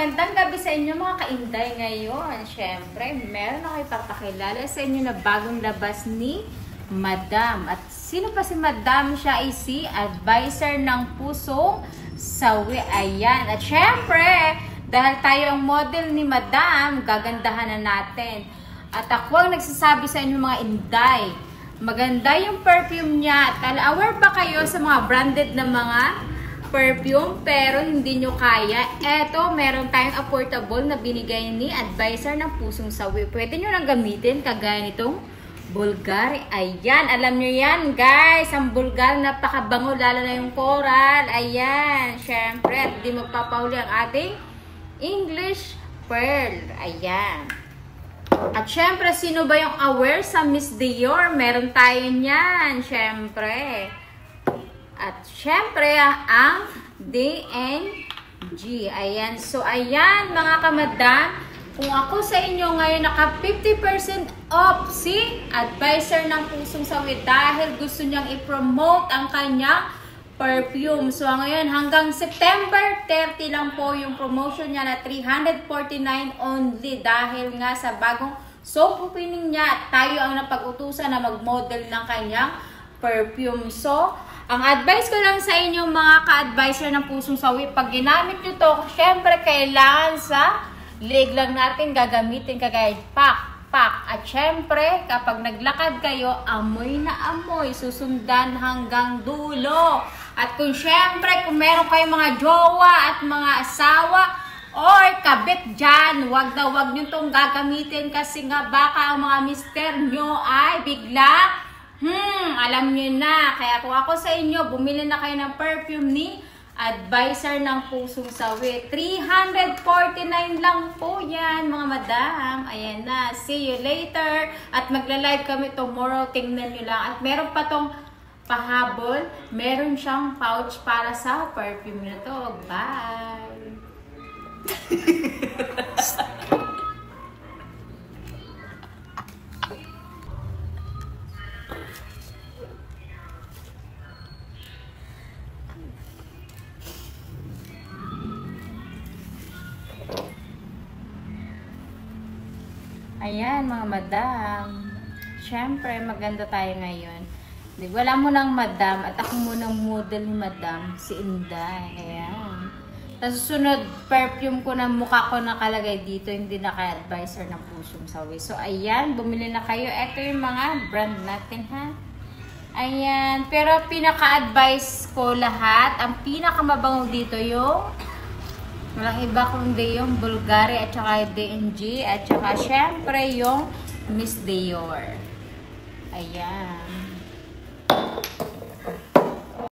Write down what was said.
magandang gabi sa inyo mga kainday ngayon. Siyempre, meron ako ipapakilala sa inyo na bagong labas ni Madam. At sino pa si Madam? Siya ay si advisor ng pusong sawi. Ayan. At siyempre, dahil tayo ang model ni Madam, gagandahan na natin. At ako ang nagsasabi sa inyo mga inday, maganda yung perfume niya. At aware ba kayo sa mga branded na mga perfume pero hindi nyo kaya? Eto, meron tayong affordable na binigay ni advisor ng pusong sawi. Pwede nyo lang gamitin kagaya nitong Bulgari. Ayan, alam nyo yan guys, ang Bulgari napakabango, lalo na yung coral. Ayan, syempre, hindi magpapahuli ang ating English Pearl. Ayan. At syempre, sino ba yung aware sa Miss Dior? Meron tayo niyan, syempre. At syempre, ang DNG. Ayan. So, ayan mga kamadam. Kung ako sa inyo ngayon, naka 50% off si advisor ng pusong sawi dahil gusto niyang i-promote ang kanyang perfume. So, ngayon, hanggang September 30 lang po yung promotion niya na 349 only dahil nga sa bagong soap opening niya at tayo ang napag-utusan na mag-model ng kanyang perfume. So, ang advice ko lang sa inyo mga ka-advisor ng pusong sawi, pag ginamit nyo to, syempre kailangan sa leg lang natin gagamitin kagaya pak. At syempre, kapag naglakad kayo, amoy na amoy, susundan hanggang dulo. At kung syempre, kung meron kayong mga jowa at mga asawa, or kabit dyan, wag na wag nyo itong gagamitin kasi nga baka ang mga mister nyo ay bigla alam nyo na. Kaya kung ako sa inyo, bumili na kayo ng perfume ni advisor ng pusong sawi. 349 lang po yan, mga madam. Ayan na. See you later. At magla-live kami tomorrow. Tingnan nyo lang. At meron pa tong pahabol. Meron siyang pouch para sa perfume na to. Bye! Ayan mga madam, syempre maganda tayo ngayon. Wala mo ng madam at ako munang model ni Madam, si Inday. Ayan. Tapos sunod, perfume ko na mukha ko nakalagay dito, hindi na kay advisor ng pusong sawi. So ayan, bumili na kayo. Ito yung mga brand natin ha. Ayan, pero pinaka-advise ko lahat, ang pinakamabango dito yung walang iba kundi yung Bulgari at saka DNG at saka syempre yung Miss Dior. Ayan.